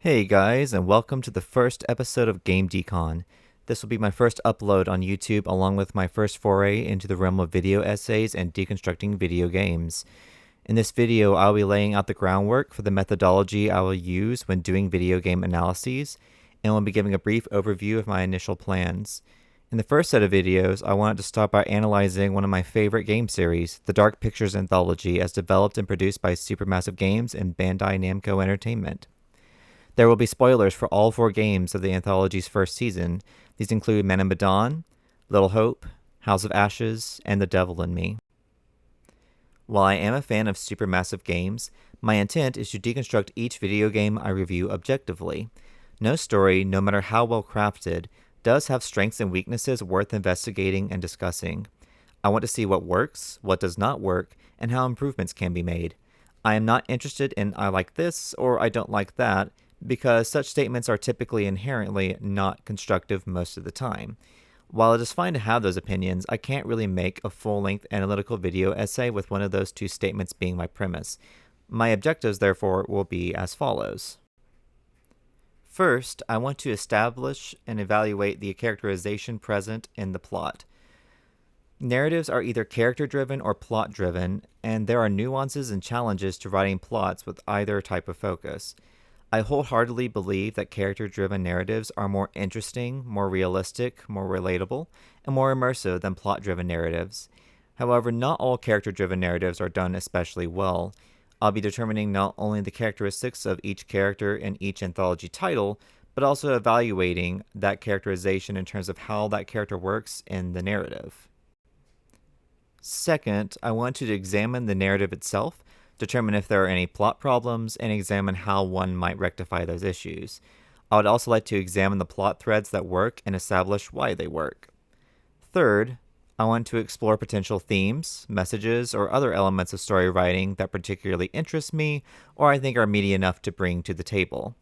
Hey guys, and welcome to the first episode of Game Decon. This will be my first upload on YouTube, along with my first foray into the realm of video essays and deconstructing video games. In this video, I'll be laying out the groundwork for the methodology I will use when doing video game analyses, and will be giving a brief overview of my initial plans. In the first set of videos, I wanted to start by analyzing one of my favorite game series, the Dark Pictures Anthology, as developed and produced by Supermassive Games and Bandai Namco Entertainment. There will be spoilers for all 4 games of the anthology's first season. These include Man of Medan, Little Hope, House of Ashes, and The Devil in Me. While I am a fan of Supermassive games, my intent is to deconstruct each video game I review objectively. No story, no matter how well crafted, does have strengths and weaknesses worth investigating and discussing. I want to see what works, what does not work, and how improvements can be made. I am not interested in I like this or I don't like that, because such statements are typically inherently not constructive most of the time. While it is fine to have those opinions, I can't really make a full-length analytical video essay with one of those 2 statements being my premise. My objectives, therefore, will be as follows. First, I want to establish and evaluate the characterization present in the plot. Narratives are either character-driven or plot-driven, and there are nuances and challenges to writing plots with either type of focus. I wholeheartedly believe that character-driven narratives are more interesting, more realistic, more relatable, and more immersive than plot-driven narratives. However, not all character-driven narratives are done especially well. I'll be determining not only the characteristics of each character in each anthology title, but also evaluating that characterization in terms of how that character works in the narrative. Second, I want to examine the narrative itself, determine if there are any plot problems, and examine how one might rectify those issues. I would also like to examine the plot threads that work and establish why they work. Third, I want to explore potential themes, messages, or other elements of story writing that particularly interest me or I think are meaty enough to bring to the table.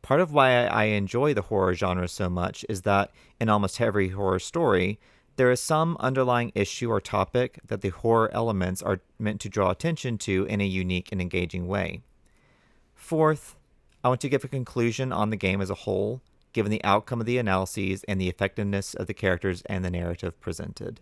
Part of why I enjoy the horror genre so much is that in almost every horror story, there is some underlying issue or topic that the horror elements are meant to draw attention to in a unique and engaging way. Fourth, I want to give a conclusion on the game as a whole, given the outcome of the analyses and the effectiveness of the characters and the narrative presented.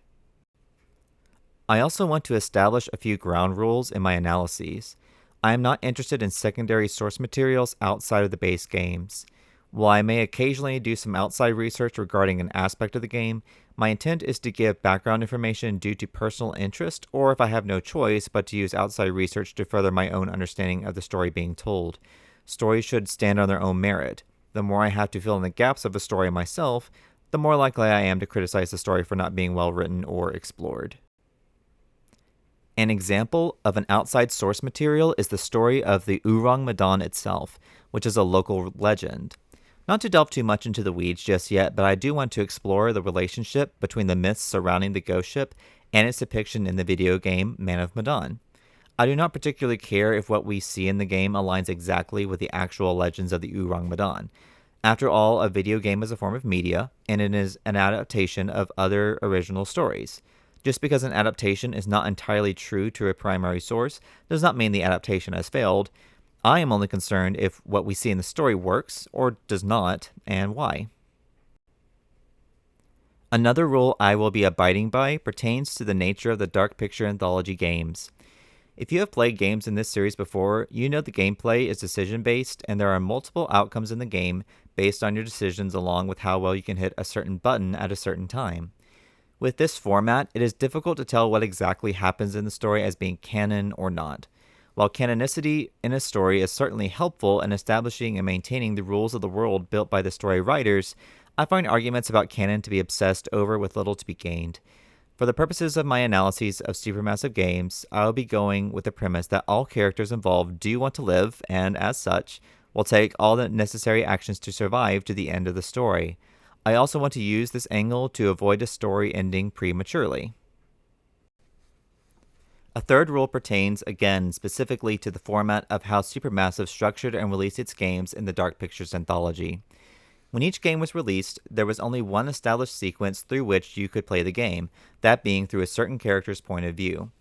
I also want to establish a few ground rules in my analyses. I am not interested in secondary source materials outside of the base games. While I may occasionally do some outside research regarding an aspect of the game, my intent is to give background information due to personal interest, or if I have no choice but to use outside research to further my own understanding of the story being told. Stories should stand on their own merit. The more I have to fill in the gaps of a story myself, the more likely I am to criticize the story for not being well written or explored. An example of an outside source material is the story of the Urang Medan itself, which is a local legend. Not to delve too much into the weeds just yet, but I do want to explore the relationship between the myths surrounding the ghost ship and its depiction in the video game Man of Medan. I do not particularly care if what we see in the game aligns exactly with the actual legends of the Urang Medan. After all, a video game is a form of media, and it is an adaptation of other original stories. Just because an adaptation is not entirely true to a primary source does not mean the adaptation has failed. I am only concerned if what we see in the story works or does not, and why. Another rule I will be abiding by pertains to the nature of the Dark Picture Anthology games. If you have played games in this series before, you know the gameplay is decision-based, and there are multiple outcomes in the game based on your decisions along with how well you can hit a certain button at a certain time. With this format, it is difficult to tell what exactly happens in the story as being canon or not. While canonicity in a story is certainly helpful in establishing and maintaining the rules of the world built by the story writers, I find arguments about canon to be obsessed over with little to be gained. For the purposes of my analyses of Supermassive games, I will be going with the premise that all characters involved do want to live, and as such, will take all the necessary actions to survive to the end of the story. I also want to use this angle to avoid a story ending prematurely. A third rule pertains, again, specifically to the format of how Supermassive structured and released its games in the Dark Pictures Anthology. When each game was released, there was only one established sequence through which you could play the game, that being through a certain character's point of view.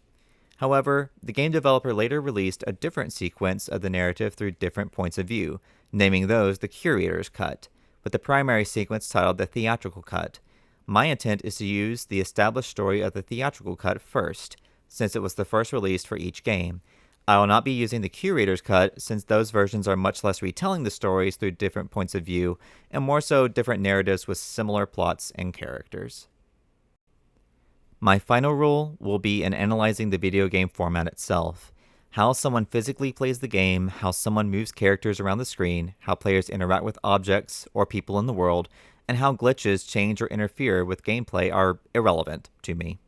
However, the game developer later released a different sequence of the narrative through different points of view, naming those the curator's cut, with the primary sequence titled the theatrical cut. My intent is to use the established story of the theatrical cut first, since it was the first released for each game. I will not be using the curator's cut, since those versions are much less retelling the stories through different points of view, and more so different narratives with similar plots and characters. My final rule will be in analyzing the video game format itself. How someone physically plays the game, how someone moves characters around the screen, how players interact with objects or people in the world, and how glitches change or interfere with gameplay are irrelevant to me.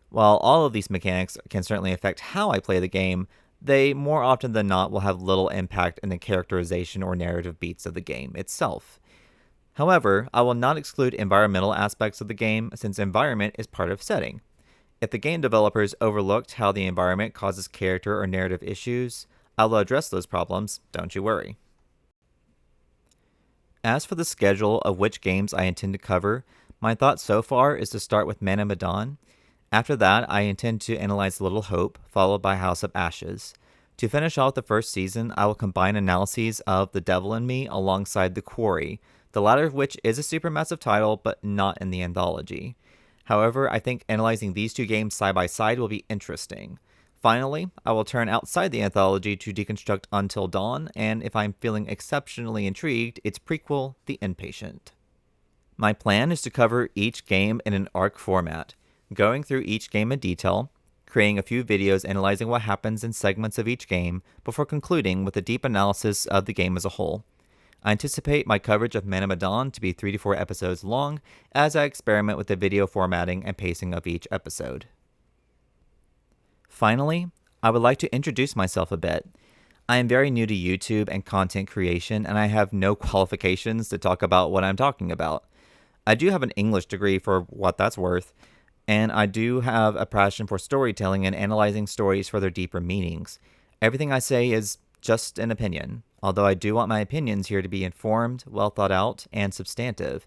While all of these mechanics can certainly affect how I play the game, they more often than not will have little impact in the characterization or narrative beats of the game itself. However, I will not exclude environmental aspects of the game since environment is part of setting. If the game developers overlooked how the environment causes character or narrative issues, I will address those problems, don't you worry. As for the schedule of which games I intend to cover, my thought so far is to start with Man of Medan. After that, I intend to analyze Little Hope, followed by House of Ashes. To finish off the first season, I will combine analyses of The Devil in Me alongside The Quarry, the latter of which is a Supermassive title, but not in the anthology. However, I think analyzing these two games side by side will be interesting. Finally, I will turn outside the anthology to deconstruct Until Dawn, and if I'm feeling exceptionally intrigued, its prequel, The Inpatient. My plan is to cover each game in an arc format, going through each game in detail, creating a few videos analyzing what happens in segments of each game, before concluding with a deep analysis of the game as a whole. I anticipate my coverage of Man of Medan to be 3 to 4 episodes long as I experiment with the video formatting and pacing of each episode. Finally, I would like to introduce myself a bit. I am very new to YouTube and content creation, and I have no qualifications to talk about what I'm talking about. I do have an English degree for what that's worth, and I do have a passion for storytelling and analyzing stories for their deeper meanings. Everything I say is just an opinion, although I do want my opinions here to be informed, well thought out, and substantive.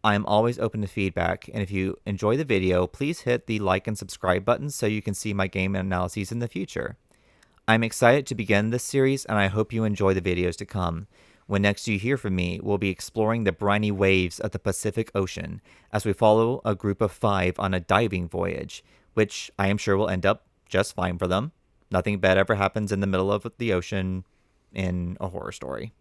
I am always open to feedback, and if you enjoy the video, please hit the like and subscribe buttons so you can see my game analyses in the future. I'm excited to begin this series, and I hope you enjoy the videos to come. When next you hear from me, we'll be exploring the briny waves of the Pacific Ocean as we follow a group of 5 on a diving voyage, which I am sure will end up just fine for them. Nothing bad ever happens in the middle of the ocean in a horror story.